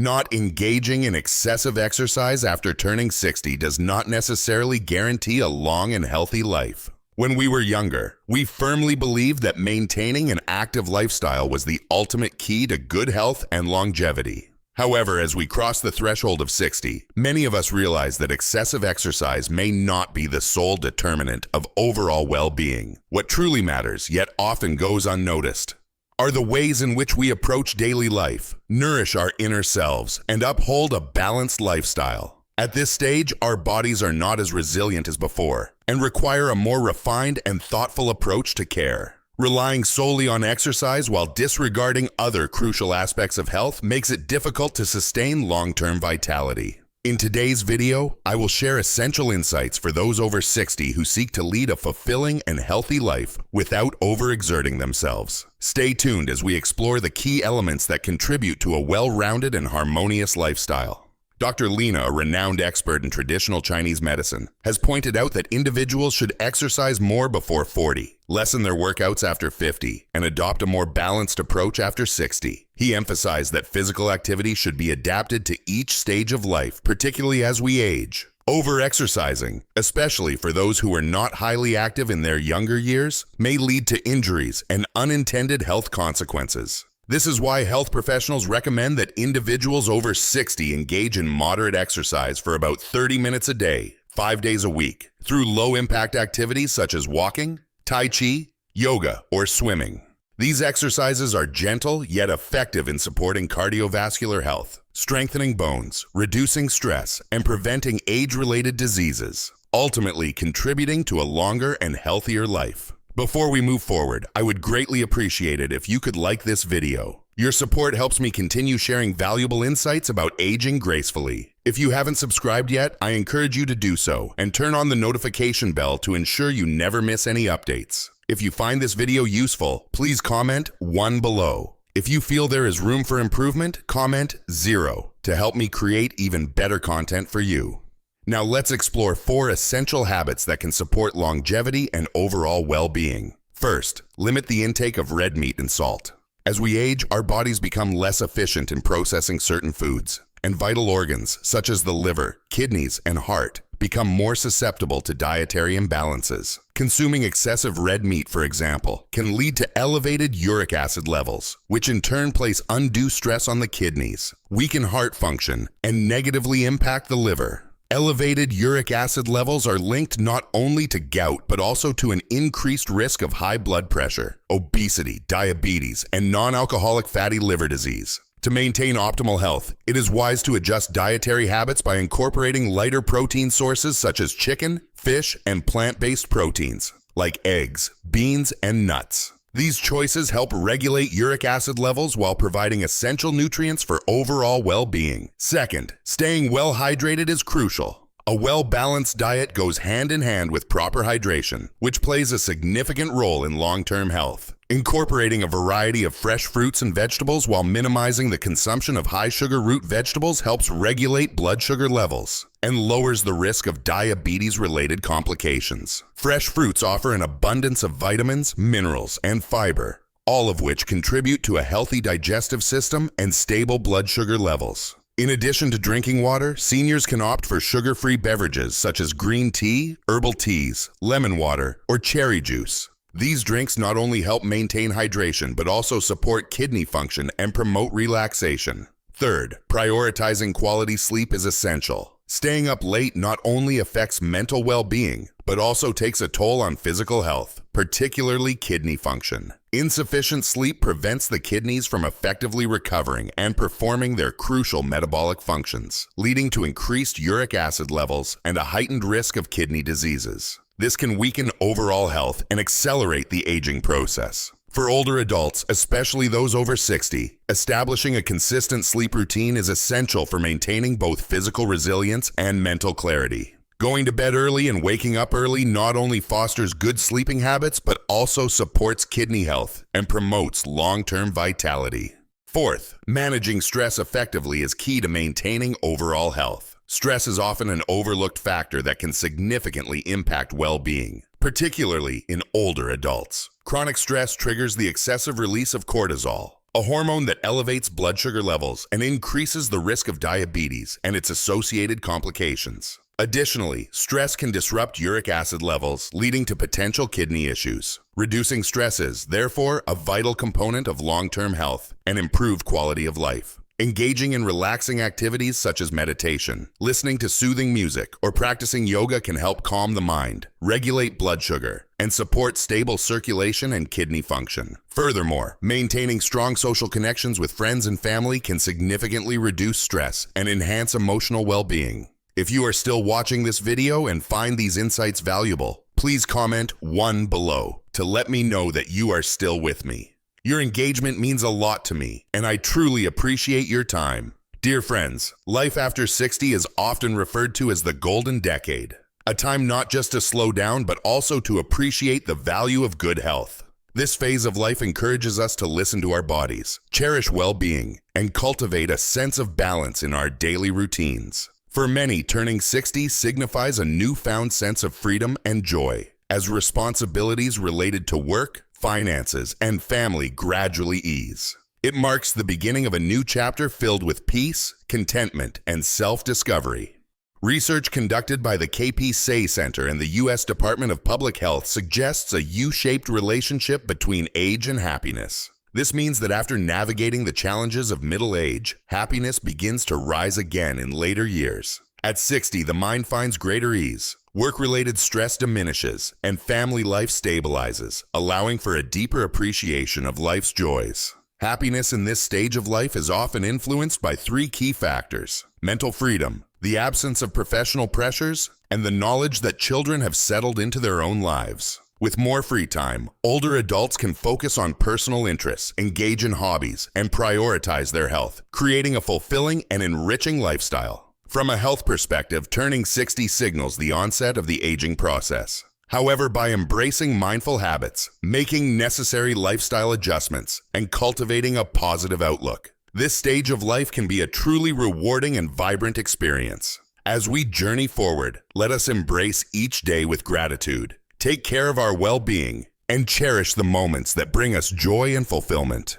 Not engaging in excessive exercise after turning 60 does not necessarily guarantee a long and healthy life. When we were younger, we firmly believed that maintaining an active lifestyle was the ultimate key to good health and longevity. However, as we cross the threshold of 60, many of us realize that excessive exercise may not be the sole determinant of overall well-being. What truly matters, yet often goes unnoticed, are the ways in which we approach daily life, nourish our inner selves, and uphold a balanced lifestyle. At this stage, our bodies are not as resilient as before and require a more refined and thoughtful approach to care. Relying solely on exercise while disregarding other crucial aspects of health makes it difficult to sustain long-term vitality. In today's video, I will share essential insights for those over 60 who seek to lead a fulfilling and healthy life without overexerting themselves. Stay tuned as we explore the key elements that contribute to a well-rounded and harmonious lifestyle. Dr. Lina, a renowned expert in traditional Chinese medicine, has pointed out that individuals should exercise more before 40, lessen their workouts after 50, and adopt a more balanced approach after 60. He emphasized that physical activity should be adapted to each stage of life, particularly as we age. Over-exercising, especially for those who are not highly active in their younger years, may lead to injuries and unintended health consequences. This is why health professionals recommend that individuals over 60 engage in moderate exercise for about 30 minutes a day, 5 days a week, through low-impact activities such as walking, tai chi, yoga, or swimming. These exercises are gentle yet effective in supporting cardiovascular health, strengthening bones, reducing stress, and preventing age-related diseases, ultimately contributing to a longer and healthier life. Before we move forward, I would greatly appreciate it if you could like this video. Your support helps me continue sharing valuable insights about aging gracefully. If you haven't subscribed yet, I encourage you to do so and turn on the notification bell to ensure you never miss any updates. If you find this video useful, please comment 1 below. If you feel there is room for improvement, comment 0 to help me create even better content for you. Now let's explore 4 essential habits that can support longevity and overall well-being. First, limit the intake of red meat and salt. As we age, our bodies become less efficient in processing certain foods, and vital organs, such as the liver, kidneys, and heart, become more susceptible to dietary imbalances. Consuming excessive red meat, for example, can lead to elevated uric acid levels, which in turn place undue stress on the kidneys, weaken heart function, and negatively impact the liver. Elevated uric acid levels are linked not only to gout, but also to an increased risk of high blood pressure, obesity, diabetes, and non-alcoholic fatty liver disease. To maintain optimal health, it is wise to adjust dietary habits by incorporating lighter protein sources such as chicken, fish, and plant-based proteins, like eggs, beans, and nuts. These choices help regulate uric acid levels while providing essential nutrients for overall well-being. Second, staying well hydrated is crucial. A well-balanced diet goes hand in hand with proper hydration, which plays a significant role in long-term health. Incorporating a variety of fresh fruits and vegetables while minimizing the consumption of high-sugar root vegetables helps regulate blood sugar levels and lowers the risk of diabetes-related complications. Fresh fruits offer an abundance of vitamins, minerals, and fiber, all of which contribute to a healthy digestive system and stable blood sugar levels. In addition to drinking water, seniors can opt for sugar-free beverages such as green tea, herbal teas, lemon water, or cherry juice. These drinks not only help maintain hydration, but also support kidney function and promote relaxation. Third, prioritizing quality sleep is essential. Staying up late not only affects mental well-being, but also takes a toll on physical health, particularly kidney function. Insufficient sleep prevents the kidneys from effectively recovering and performing their crucial metabolic functions, leading to increased uric acid levels and a heightened risk of kidney diseases. This can weaken overall health and accelerate the aging process. For older adults, especially those over 60, establishing a consistent sleep routine is essential for maintaining both physical resilience and mental clarity. Going to bed early and waking up early not only fosters good sleeping habits, but also supports kidney health and promotes long-term vitality. Fourth, managing stress effectively is key to maintaining overall health. Stress is often an overlooked factor that can significantly impact well-being, particularly in older adults. Chronic stress triggers the excessive release of cortisol, a hormone that elevates blood sugar levels and increases the risk of diabetes and its associated complications. Additionally, stress can disrupt uric acid levels, leading to potential kidney issues. Reducing stress is, therefore, a vital component of long-term health and improved quality of life. Engaging in relaxing activities such as meditation, listening to soothing music, or practicing yoga can help calm the mind, regulate blood sugar, and support stable circulation and kidney function. Furthermore, maintaining strong social connections with friends and family can significantly reduce stress and enhance emotional well-being. If you are still watching this video and find these insights valuable, please comment 1 below to let me know that you are still with me. Your engagement means a lot to me, and I truly appreciate your time. Dear friends, life after 60 is often referred to as the golden decade, a time not just to slow down but also to appreciate the value of good health. This phase of life encourages us to listen to our bodies, cherish well-being, and cultivate a sense of balance in our daily routines. For many, turning 60 signifies a newfound sense of freedom and joy, as responsibilities related to work, finances, and family gradually ease. It marks the beginning of a new chapter filled with peace, contentment, and self-discovery. Research conducted by the KP Center and the U.S. Department of Public Health suggests a U-shaped relationship between age and happiness. This means that after navigating the challenges of middle age, happiness begins to rise again in later years. At 60, the mind finds greater ease, work-related stress diminishes, and family life stabilizes, allowing for a deeper appreciation of life's joys. Happiness in this stage of life is often influenced by 3 key factors: mental freedom, the absence of professional pressures, and the knowledge that children have settled into their own lives. With more free time, older adults can focus on personal interests, engage in hobbies, and prioritize their health, creating a fulfilling and enriching lifestyle. From a health perspective, turning 60 signals the onset of the aging process. However, by embracing mindful habits, making necessary lifestyle adjustments, and cultivating a positive outlook, this stage of life can be a truly rewarding and vibrant experience. As we journey forward, let us embrace each day with gratitude, take care of our well-being, and cherish the moments that bring us joy and fulfillment.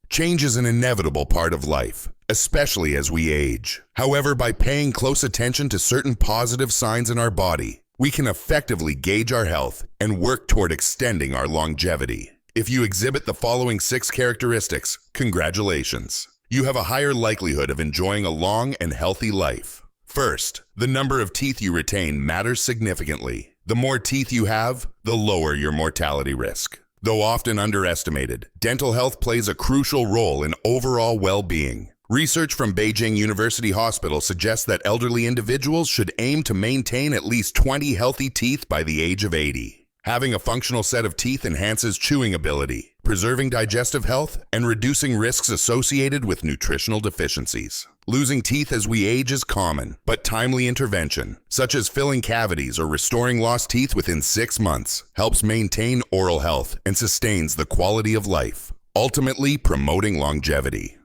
Change is an inevitable part of life, especially as we age. However, by paying close attention to certain positive signs in our body, we can effectively gauge our health and work toward extending our longevity. If you exhibit the following 6 characteristics, congratulations. You have a higher likelihood of enjoying a long and healthy life. First, the number of teeth you retain matters significantly. The more teeth you have, the lower your mortality risk. Though often underestimated, dental health plays a crucial role in overall well-being. Research from Beijing University Hospital suggests that elderly individuals should aim to maintain at least 20 healthy teeth by the age of 80. Having a functional set of teeth enhances chewing ability, preserving digestive health, and reducing risks associated with nutritional deficiencies. Losing teeth as we age is common, but timely intervention, such as filling cavities or restoring lost teeth within 6 months, helps maintain oral health and sustains the quality of life, ultimately promoting longevity.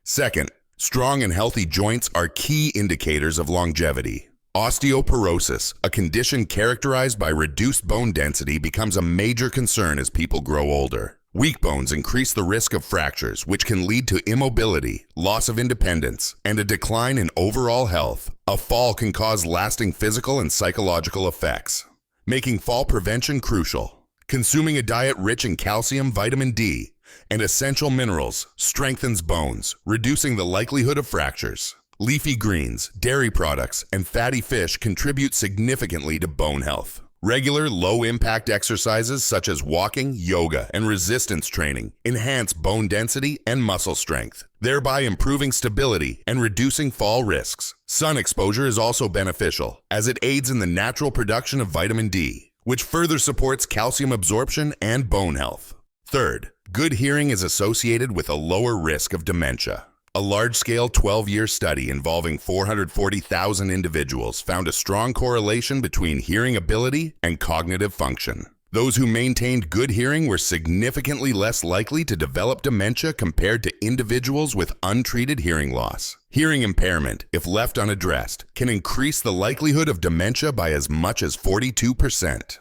Second, strong and healthy joints are key indicators of longevity. Osteoporosis, a condition characterized by reduced bone density, becomes a major concern as people grow older. Weak bones increase the risk of fractures, which can lead to immobility, loss of independence, and a decline in overall health. A fall can cause lasting physical and psychological effects, making fall prevention crucial. Consuming a diet rich in calcium, vitamin D, and essential minerals strengthens bones, reducing the likelihood of fractures. Leafy greens, dairy products, and fatty fish contribute significantly to bone health. Regular, low-impact exercises such as walking, yoga, and resistance training enhance bone density and muscle strength, thereby improving stability and reducing fall risks. Sun exposure is also beneficial, as it aids in the natural production of vitamin D, which further supports calcium absorption and bone health. Third, good hearing is associated with a lower risk of dementia. A large-scale 12-year study involving 440,000 individuals found a strong correlation between hearing ability and cognitive function. Those who maintained good hearing were significantly less likely to develop dementia compared to individuals with untreated hearing loss. Hearing impairment, if left unaddressed, can increase the likelihood of dementia by as much as 42%.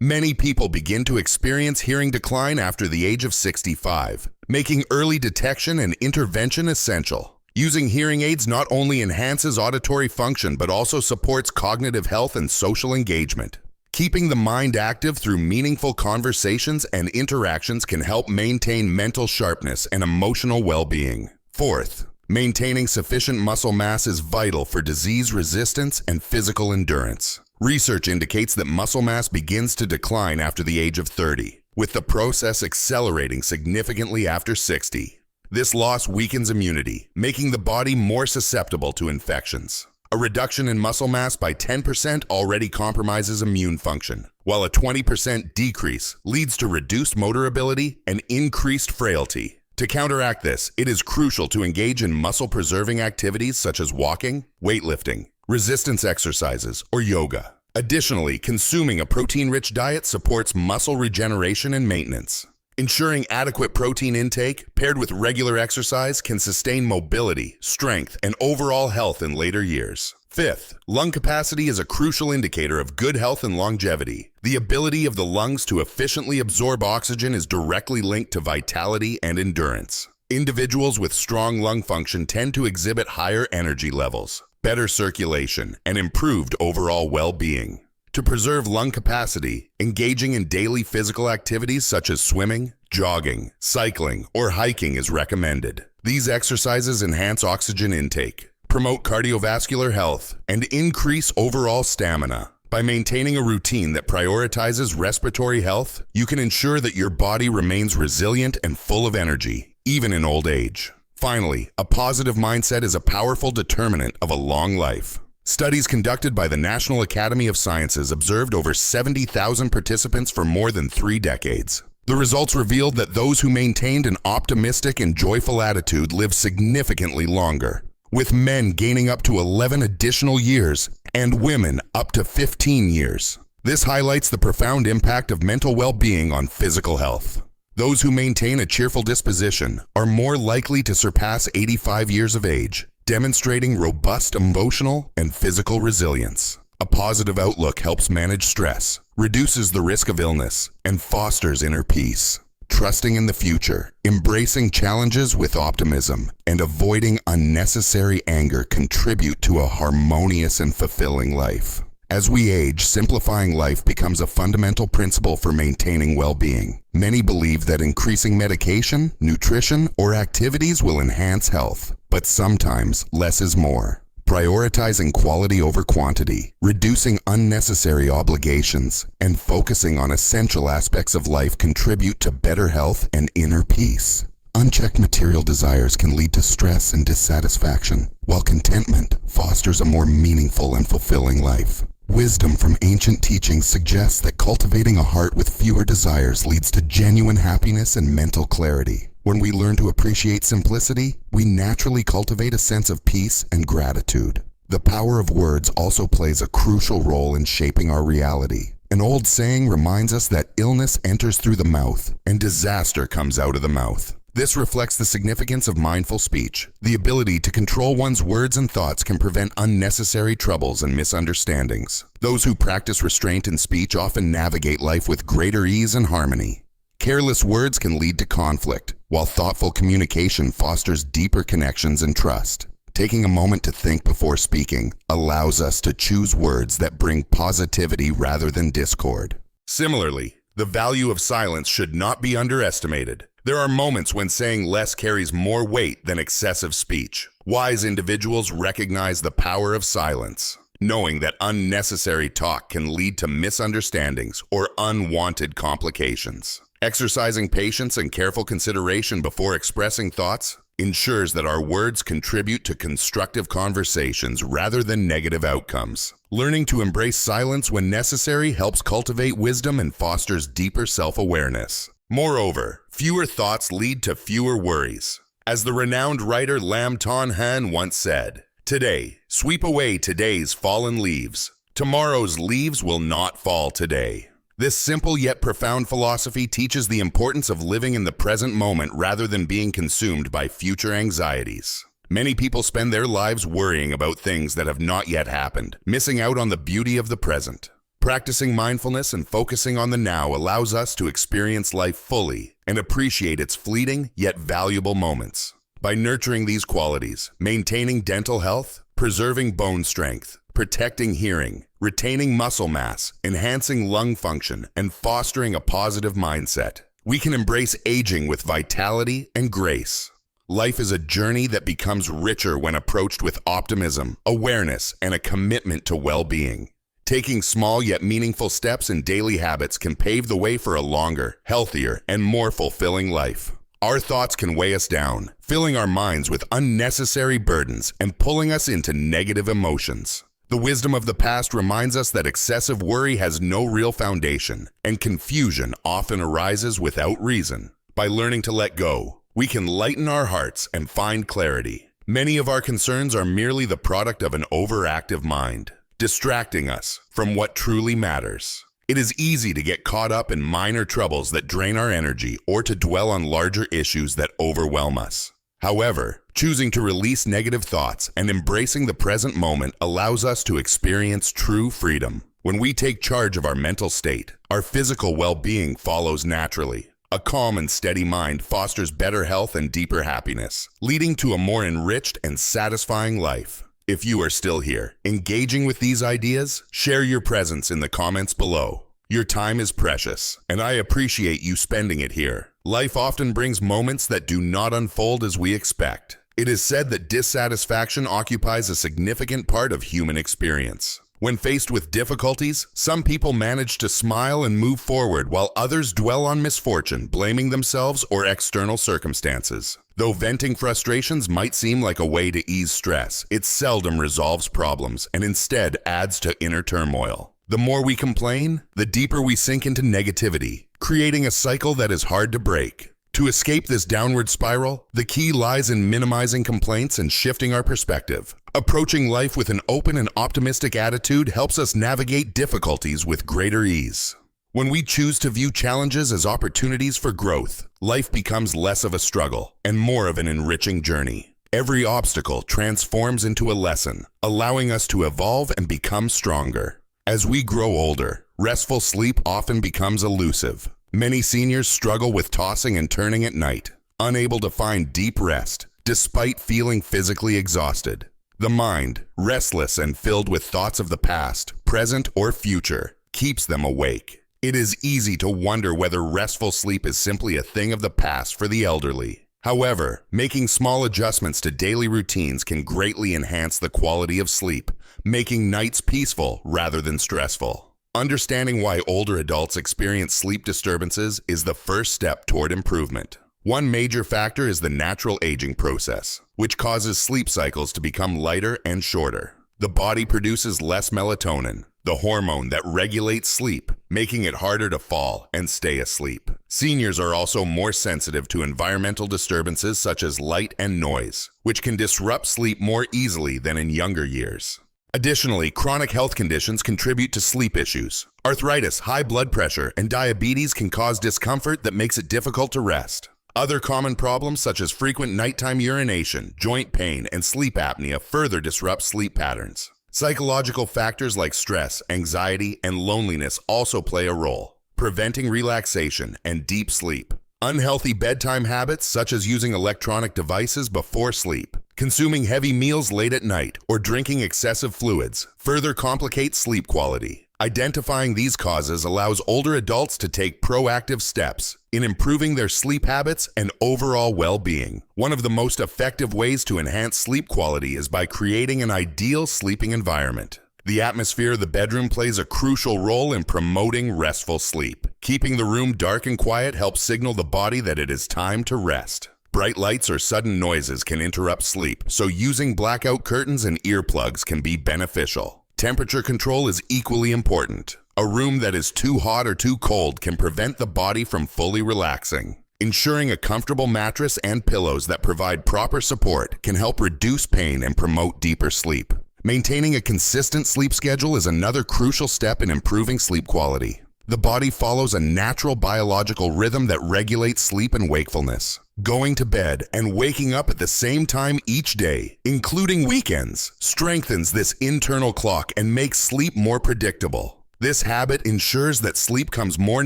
Many people begin to experience hearing decline after the age of 65, making early detection and intervention essential. Using hearing aids not only enhances auditory function but also supports cognitive health and social engagement. Keeping the mind active through meaningful conversations and interactions can help maintain mental sharpness and emotional well-being. Fourth, maintaining sufficient muscle mass is vital for disease resistance and physical endurance. Research indicates that muscle mass begins to decline after the age of 30, with the process accelerating significantly after 60. This loss weakens immunity, making the body more susceptible to infections. A reduction in muscle mass by 10% already compromises immune function, while a 20% decrease leads to reduced motor ability and increased frailty. To counteract this, it is crucial to engage in muscle-preserving activities such as walking, weightlifting, resistance exercises, or yoga. Additionally, consuming a protein-rich diet supports muscle regeneration and maintenance. Ensuring adequate protein intake paired with regular exercise can sustain mobility, strength, and overall health in later years. Fifth, lung capacity is a crucial indicator of good health and longevity. The ability of the lungs to efficiently absorb oxygen is directly linked to vitality and endurance. Individuals with strong lung function tend to exhibit higher energy levels, better circulation, and improved overall well-being. To preserve lung capacity, engaging in daily physical activities such as swimming, jogging, cycling, or hiking is recommended. These exercises enhance oxygen intake, promote cardiovascular health, and increase overall stamina. By maintaining a routine that prioritizes respiratory health, you can ensure that your body remains resilient and full of energy, even in old age. Finally, a positive mindset is a powerful determinant of a long life. Studies conducted by the National Academy of Sciences observed over 70,000 participants for more than 3 decades. The results revealed that those who maintained an optimistic and joyful attitude lived significantly longer, with men gaining up to 11 additional years and women up to 15 years. This highlights the profound impact of mental well-being on physical health. Those who maintain a cheerful disposition are more likely to surpass 85 years of age, demonstrating robust emotional and physical resilience. A positive outlook helps manage stress, reduces the risk of illness, and fosters inner peace. Trusting in the future, embracing challenges with optimism, and avoiding unnecessary anger contribute to a harmonious and fulfilling life. As we age, simplifying life becomes a fundamental principle for maintaining well-being. Many believe that increasing medication, nutrition, or activities will enhance health, but sometimes less is more. Prioritizing quality over quantity, reducing unnecessary obligations, and focusing on essential aspects of life contribute to better health and inner peace. Unchecked material desires can lead to stress and dissatisfaction, while contentment fosters a more meaningful and fulfilling life. Wisdom from ancient teachings suggests that cultivating a heart with fewer desires leads to genuine happiness and mental clarity. When we learn to appreciate simplicity, we naturally cultivate a sense of peace and gratitude. The power of words also plays a crucial role in shaping our reality. An old saying reminds us that illness enters through the mouth and disaster comes out of the mouth. This reflects the significance of mindful speech. The ability to control one's words and thoughts can prevent unnecessary troubles and misunderstandings. Those who practice restraint in speech often navigate life with greater ease and harmony. Careless words can lead to conflict, while thoughtful communication fosters deeper connections and trust. Taking a moment to think before speaking allows us to choose words that bring positivity rather than discord. Similarly, the value of silence should not be underestimated. There are moments when saying less carries more weight than excessive speech. Wise individuals recognize the power of silence, knowing that unnecessary talk can lead to misunderstandings or unwanted complications. Exercising patience and careful consideration before expressing thoughts ensures that our words contribute to constructive conversations rather than negative outcomes. Learning to embrace silence when necessary helps cultivate wisdom and fosters deeper self-awareness. Moreover, fewer thoughts lead to fewer worries. As the renowned writer Lam Ton Han once said, "Today, sweep away today's fallen leaves. Tomorrow's leaves will not fall today." This simple yet profound philosophy teaches the importance of living in the present moment rather than being consumed by future anxieties. Many people spend their lives worrying about things that have not yet happened, missing out on the beauty of the present. Practicing mindfulness and focusing on the now allows us to experience life fully and appreciate its fleeting yet valuable moments. By nurturing these qualities, maintaining dental health, preserving bone strength, protecting hearing, retaining muscle mass, enhancing lung function, and fostering a positive mindset, we can embrace aging with vitality and grace. Life is a journey that becomes richer when approached with optimism, awareness, and a commitment to well-being. Taking small yet meaningful steps in daily habits can pave the way for a longer, healthier, and more fulfilling life. Our thoughts can weigh us down, filling our minds with unnecessary burdens and pulling us into negative emotions. The wisdom of the past reminds us that excessive worry has no real foundation, and confusion often arises without reason. By learning to let go, we can lighten our hearts and find clarity. Many of our concerns are merely the product of an overactive mind, distracting us from what truly matters. It is easy to get caught up in minor troubles that drain our energy or to dwell on larger issues that overwhelm us. However, choosing to release negative thoughts and embracing the present moment allows us to experience true freedom. When we take charge of our mental state, our physical well-being follows naturally. A calm and steady mind fosters better health and deeper happiness, leading to a more enriched and satisfying life. If you are still here, engaging with these ideas, share your presence in the comments below. Your time is precious, and I appreciate you spending it here. Life often brings moments that do not unfold as we expect. It is said that dissatisfaction occupies a significant part of human experience. When faced with difficulties, some people manage to smile and move forward while others dwell on misfortune, blaming themselves or external circumstances. Though venting frustrations might seem like a way to ease stress, it seldom resolves problems and instead adds to inner turmoil. The more we complain, the deeper we sink into negativity, creating a cycle that is hard to break. To escape this downward spiral, the key lies in minimizing complaints and shifting our perspective. Approaching life with an open and optimistic attitude helps us navigate difficulties with greater ease. When we choose to view challenges as opportunities for growth, life becomes less of a struggle and more of an enriching journey. Every obstacle transforms into a lesson, allowing us to evolve and become stronger. As we grow older, restful sleep often becomes elusive. Many seniors struggle with tossing and turning at night, unable to find deep rest, despite feeling physically exhausted. The mind, restless and filled with thoughts of the past, present, or future, keeps them awake. It is easy to wonder whether restful sleep is simply a thing of the past for the elderly. However, making small adjustments to daily routines can greatly enhance the quality of sleep, making nights peaceful rather than stressful. Understanding why older adults experience sleep disturbances is the first step toward improvement. One major factor is the natural aging process, which causes sleep cycles to become lighter and shorter. The body produces less melatonin, the hormone that regulates sleep, making it harder to fall and stay asleep. Seniors are also more sensitive to environmental disturbances such as light and noise, which can disrupt sleep more easily than in younger years. Additionally, chronic health conditions contribute to sleep issues. Arthritis, high blood pressure, and diabetes can cause discomfort that makes it difficult to rest. Other common problems such as frequent nighttime urination, joint pain, and sleep apnea further disrupt sleep patterns. Psychological factors like stress, anxiety, and loneliness also play a role, preventing relaxation and deep sleep. Unhealthy bedtime habits such as using electronic devices before sleep, consuming heavy meals late at night, or drinking excessive fluids further complicate sleep quality. Identifying these causes allows older adults to take proactive steps in improving their sleep habits and overall well-being. One of the most effective ways to enhance sleep quality is by creating an ideal sleeping environment. The atmosphere of the bedroom plays a crucial role in promoting restful sleep. Keeping the room dark and quiet helps signal the body that it is time to rest. Bright lights or sudden noises can interrupt sleep, so using blackout curtains and earplugs can be beneficial. Temperature control is equally important. A room that is too hot or too cold can prevent the body from fully relaxing. Ensuring a comfortable mattress and pillows that provide proper support can help reduce pain and promote deeper sleep. Maintaining a consistent sleep schedule is another crucial step in improving sleep quality. The body follows a natural biological rhythm that regulates sleep and wakefulness. Going to bed and waking up at the same time each day, including weekends, strengthens this internal clock and makes sleep more predictable. This habit ensures that sleep comes more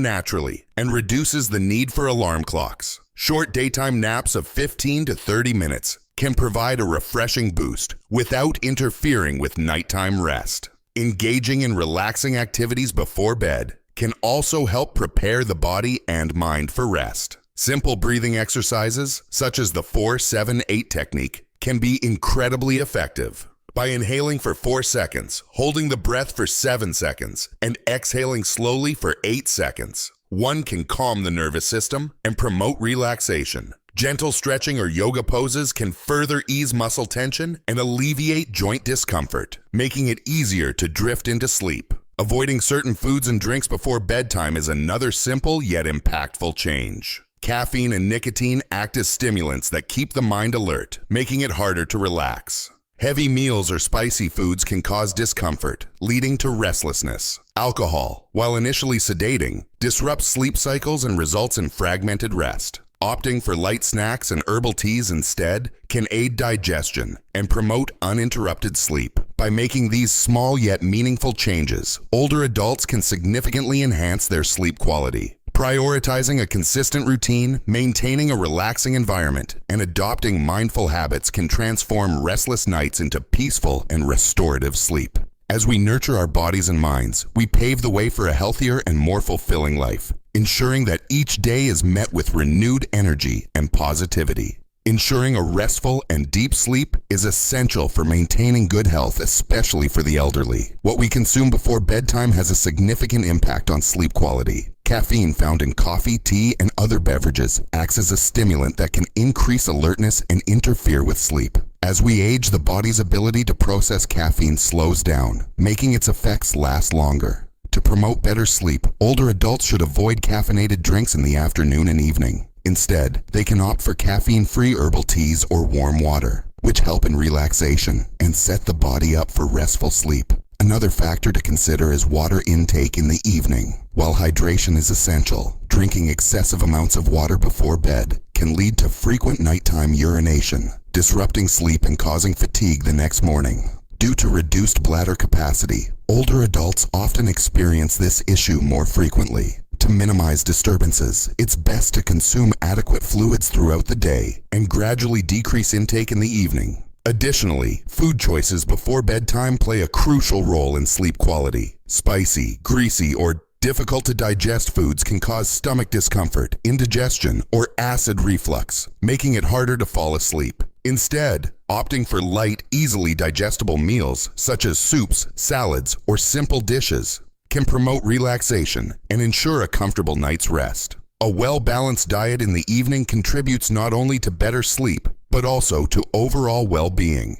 naturally and reduces the need for alarm clocks. Short daytime naps of 15 to 30 minutes can provide a refreshing boost without interfering with nighttime rest. Engaging in relaxing activities before bed can also help prepare the body and mind for rest. Simple breathing exercises, such as the 4-7-8 technique, can be incredibly effective. By inhaling for 4 seconds, holding the breath for 7 seconds, and exhaling slowly for 8 seconds, one can calm the nervous system and promote relaxation. Gentle stretching or yoga poses can further ease muscle tension and alleviate joint discomfort, making it easier to drift into sleep. Avoiding certain foods and drinks before bedtime is another simple yet impactful change. Caffeine and nicotine act as stimulants that keep the mind alert, making it harder to relax. Heavy meals or spicy foods can cause discomfort, leading to restlessness. Alcohol, while initially sedating, disrupts sleep cycles and results in fragmented rest. Opting for light snacks and herbal teas instead can aid digestion and promote uninterrupted sleep. By making these small yet meaningful changes, older adults can significantly enhance their sleep quality. Prioritizing a consistent routine, maintaining a relaxing environment, and adopting mindful habits can transform restless nights into peaceful and restorative sleep. As we nurture our bodies and minds, we pave the way for a healthier and more fulfilling life, ensuring that each day is met with renewed energy and positivity. Ensuring a restful and deep sleep is essential for maintaining good health, especially for the elderly. What we consume before bedtime has a significant impact on sleep quality. Caffeine found in coffee, tea, and other beverages acts as a stimulant that can increase alertness and interfere with sleep. As we age, the body's ability to process caffeine slows down, making its effects last longer. To promote better sleep, older adults should avoid caffeinated drinks in the afternoon and evening. Instead, they can opt for caffeine-free herbal teas or warm water, which help in relaxation and set the body up for restful sleep. Another factor to consider is water intake in the evening. While hydration is essential, drinking excessive amounts of water before bed can lead to frequent nighttime urination, disrupting sleep and causing fatigue the next morning. Due to reduced bladder capacity, older adults often experience this issue more frequently. To minimize disturbances, it's best to consume adequate fluids throughout the day and gradually decrease intake in the evening. Additionally, food choices before bedtime play a crucial role in sleep quality. Spicy, greasy, or difficult to digest foods can cause stomach discomfort, indigestion, or acid reflux, making it harder to fall asleep. Instead, opting for light, easily digestible meals such as soups, salads, or simple dishes can promote relaxation and ensure a comfortable night's rest. A well-balanced diet in the evening contributes not only to better sleep, but also to overall well-being.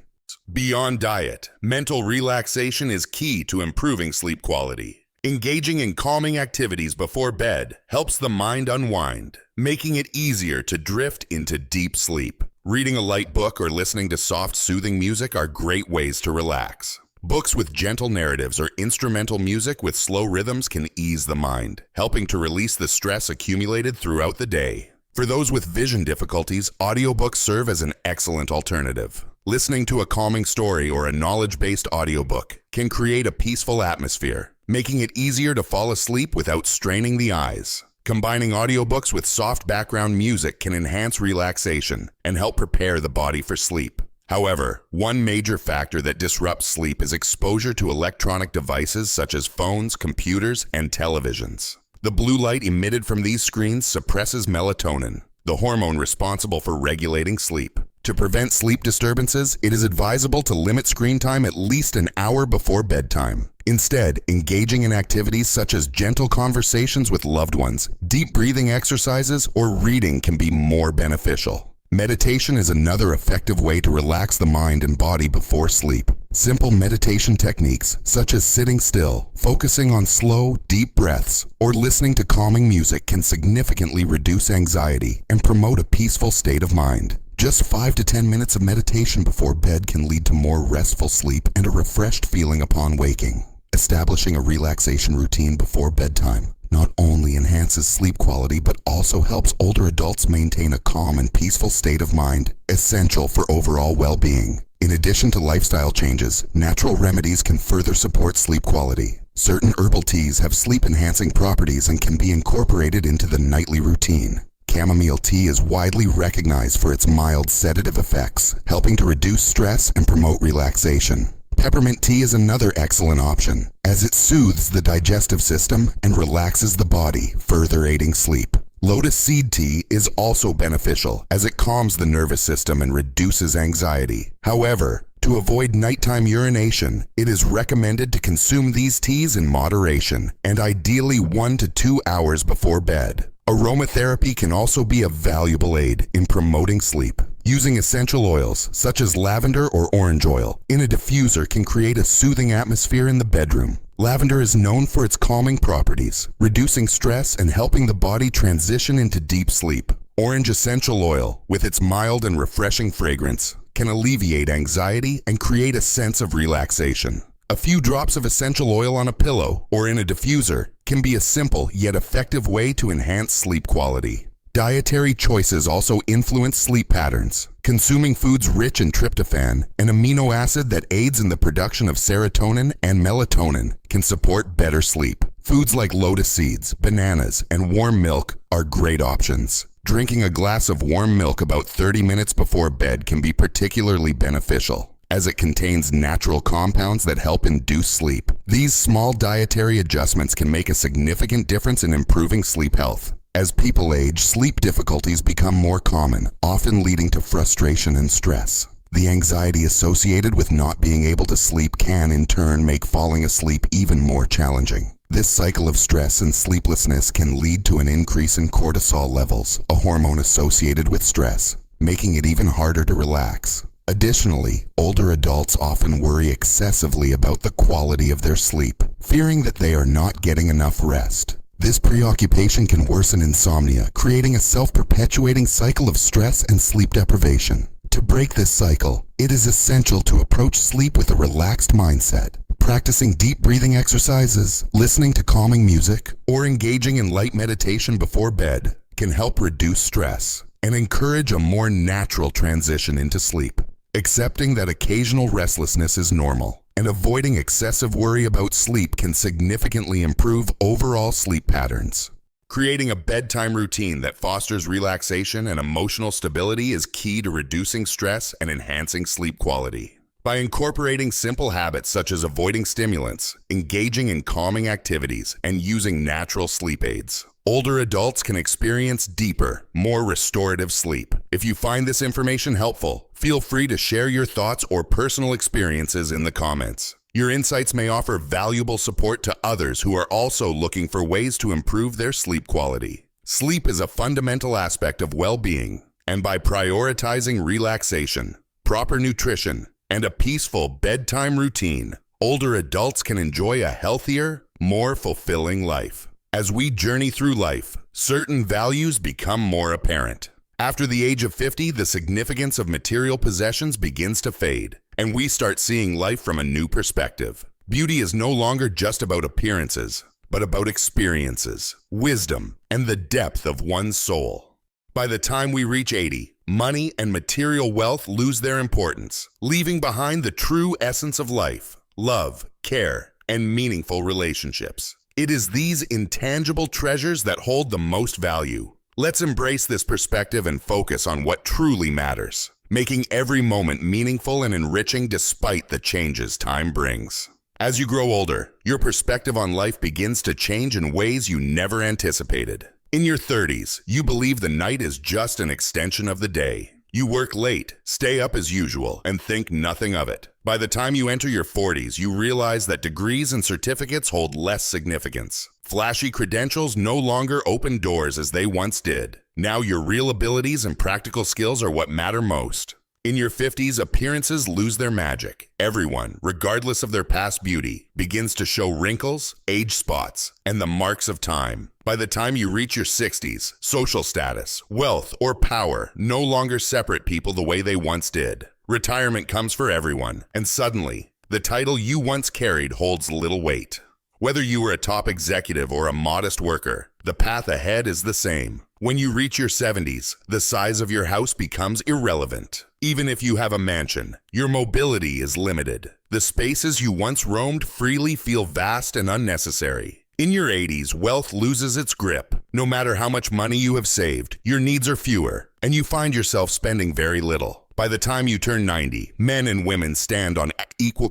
Beyond diet, mental relaxation is key to improving sleep quality. Engaging in calming activities before bed helps the mind unwind, making it easier to drift into deep sleep. Reading a light book or listening to soft, soothing music are great ways to relax. Books with gentle narratives or instrumental music with slow rhythms can ease the mind, helping to release the stress accumulated throughout the day. For those with vision difficulties, audiobooks serve as an excellent alternative. Listening to a calming story or a knowledge-based audiobook can create a peaceful atmosphere, making it easier to fall asleep without straining the eyes. Combining audiobooks with soft background music can enhance relaxation and help prepare the body for sleep. However, one major factor that disrupts sleep is exposure to electronic devices such as phones, computers, and televisions. The blue light emitted from these screens suppresses melatonin, the hormone responsible for regulating sleep. To prevent sleep disturbances, it is advisable to limit screen time at least an hour before bedtime. Instead, engaging in activities such as gentle conversations with loved ones, deep breathing exercises, or reading can be more beneficial. Meditation is another effective way to relax the mind and body before sleep. Simple meditation techniques, such as sitting still, focusing on slow, deep breaths, or listening to calming music can significantly reduce anxiety and promote a peaceful state of mind. Just 5 to 10 minutes of meditation before bed can lead to more restful sleep and a refreshed feeling upon waking. Establishing a relaxation routine before bedtime not only enhances sleep quality but also helps older adults maintain a calm and peaceful state of mind, essential for overall well-being. In addition to lifestyle changes, natural remedies can further support sleep quality. Certain herbal teas have sleep-enhancing properties and can be incorporated into the nightly routine. Chamomile tea is widely recognized for its mild sedative effects, helping to reduce stress and promote relaxation. Peppermint tea is another excellent option, as it soothes the digestive system and relaxes the body, further aiding sleep. Lotus seed tea is also beneficial, as it calms the nervous system and reduces anxiety. However, to avoid nighttime urination, it is recommended to consume these teas in moderation, and ideally 1 to 2 hours before bed. Aromatherapy can also be a valuable aid in promoting sleep. Using essential oils, such as lavender or orange oil, in a diffuser can create a soothing atmosphere in the bedroom. Lavender is known for its calming properties, reducing stress and helping the body transition into deep sleep. Orange essential oil, with its mild and refreshing fragrance, can alleviate anxiety and create a sense of relaxation. A few drops of essential oil on a pillow or in a diffuser can be a simple yet effective way to enhance sleep quality. Dietary choices also influence sleep patterns. Consuming foods rich in tryptophan, an amino acid that aids in the production of serotonin and melatonin, can support better sleep. Foods like lotus seeds, bananas, and warm milk are great options. Drinking a glass of warm milk about 30 minutes before bed can be particularly beneficial, as it contains natural compounds that help induce sleep. These small dietary adjustments can make a significant difference in improving sleep health. As people age, sleep difficulties become more common, often leading to frustration and stress. The anxiety associated with not being able to sleep can, in turn, make falling asleep even more challenging. This cycle of stress and sleeplessness can lead to an increase in cortisol levels, a hormone associated with stress, making it even harder to relax. Additionally, older adults often worry excessively about the quality of their sleep, fearing that they are not getting enough rest. This preoccupation can worsen insomnia, creating a self-perpetuating cycle of stress and sleep deprivation. To break this cycle, it is essential to approach sleep with a relaxed mindset. Practicing deep breathing exercises, listening to calming music, or engaging in light meditation before bed can help reduce stress and encourage a more natural transition into sleep. Accepting that occasional restlessness is normal and avoiding excessive worry about sleep can significantly improve overall sleep patterns. Creating a bedtime routine that fosters relaxation and emotional stability is key to reducing stress and enhancing sleep quality. By incorporating simple habits such as avoiding stimulants, engaging in calming activities, and using natural sleep aids, older adults can experience deeper, more restorative sleep. If you find this information helpful, feel free to share your thoughts or personal experiences in the comments. Your insights may offer valuable support to others who are also looking for ways to improve their sleep quality. Sleep is a fundamental aspect of well-being, and by prioritizing relaxation, proper nutrition, and a peaceful bedtime routine, older adults can enjoy a healthier, more fulfilling life. As we journey through life, certain values become more apparent. After the age of 50, the significance of material possessions begins to fade, and we start seeing life from a new perspective. Beauty is no longer just about appearances, but about experiences, wisdom, and the depth of one's soul. By the time we reach 80, money and material wealth lose their importance, leaving behind the true essence of life: love, care, and meaningful relationships. It is these intangible treasures that hold the most value. Let's embrace this perspective and focus on what truly matters, making every moment meaningful and enriching despite the changes time brings. As you grow older, your perspective on life begins to change in ways you never anticipated. In your 30s, you believe the night is just an extension of the day. You work late, stay up as usual, and think nothing of it. By the time you enter your 40s, you realize that degrees and certificates hold less significance. Flashy credentials no longer open doors as they once did. Now your real abilities and practical skills are what matter most. In your 50s, appearances lose their magic. Everyone, regardless of their past beauty, begins to show wrinkles, age spots, and the marks of time. By the time you reach your 60s, social status, wealth, or power no longer separate people the way they once did. Retirement comes for everyone, and suddenly, the title you once carried holds little weight. Whether you were a top executive or a modest worker, the path ahead is the same: When you reach your 70s, the size of your house becomes irrelevant. Even if you have a mansion, your mobility is limited. The spaces you once roamed freely feel vast and unnecessary. In your 80s, wealth loses its grip. No matter how much money you have saved, your needs are fewer, and you find yourself spending very little. By the time you turn 90, men and women stand on equal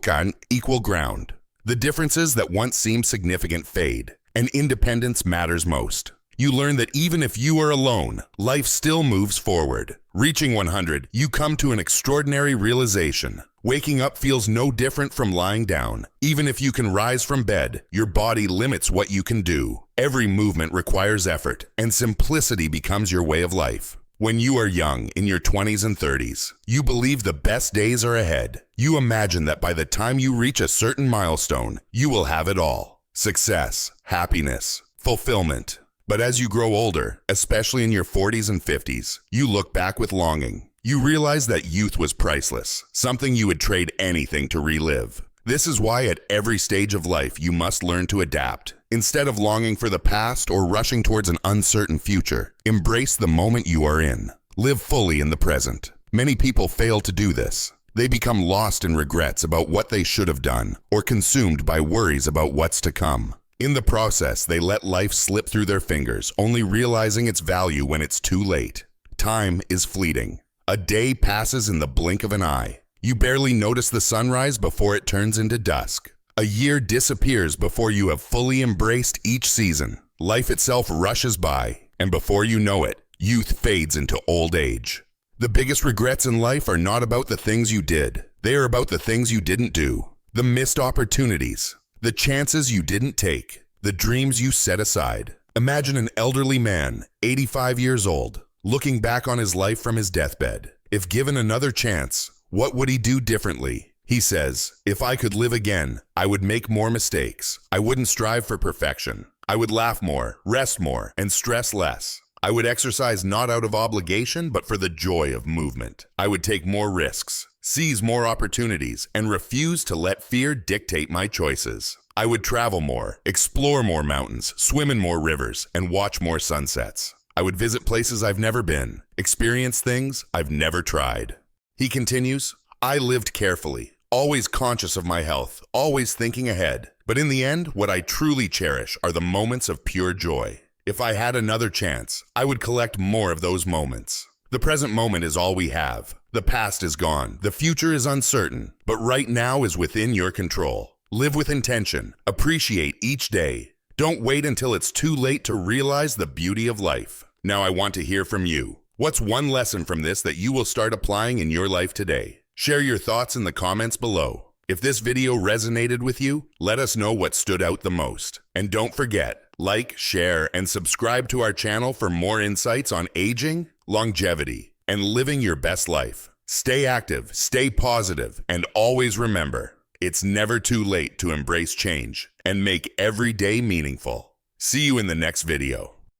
ground. The differences that once seemed significant fade, and independence matters most. You learn that even if you are alone, life still moves forward. Reaching 100, you come to an extraordinary realization. Waking up feels no different from lying down. Even if you can rise from bed, your body limits what you can do. Every movement requires effort, and simplicity becomes your way of life. When you are young, in your 20s and 30s, you believe the best days are ahead. You imagine that by the time you reach a certain milestone, you will have it all. Success, happiness, fulfillment. But as you grow older, especially in your 40s and 50s, you look back with longing. You realize that youth was priceless, something you would trade anything to relive. This is why at every stage of life you must learn to adapt. Instead of longing for the past or rushing towards an uncertain future, embrace the moment you are in. Live fully in the present. Many people fail to do this. They become lost in regrets about what they should have done, or consumed by worries about what's to come. In the process, they let life slip through their fingers, only realizing its value when it's too late. Time is fleeting. A day passes in the blink of an eye. You barely notice the sunrise before it turns into dusk. A year disappears before you have fully embraced each season. Life itself rushes by, and before you know it, youth fades into old age. The biggest regrets in life are not about the things you did. They are about the things you didn't do. The missed opportunities. The chances you didn't take, the dreams you set aside. Imagine an elderly man, 85 years old, looking back on his life from his deathbed. If given another chance, what would he do differently? He says, "If I could live again, I would make more mistakes. I wouldn't strive for perfection. I would laugh more, rest more, and stress less. I would exercise not out of obligation, but for the joy of movement. I would take more risks, seize more opportunities, and refuse to let fear dictate my choices. I would travel more, explore more mountains, swim in more rivers, and watch more sunsets. I would visit places I've never been, experience things I've never tried." He continues, "I lived carefully, always conscious of my health, always thinking ahead. But in the end, what I truly cherish are the moments of pure joy. If I had another chance, I would collect more of those moments. The present moment is all we have. The past is gone. The future is uncertain. But right now is within your control. Live with intention. Appreciate each day. Don't wait until it's too late to realize the beauty of life." Now I want to hear from you. What's one lesson from this that you will start applying in your life today? Share your thoughts in the comments below. If this video resonated with you, let us know what stood out the most. And don't forget, like, share, and subscribe to our channel for more insights on aging, longevity, and living your best life. Stay active, stay positive, and always remember, it's never too late to embrace change and make every day meaningful. See you in the next video.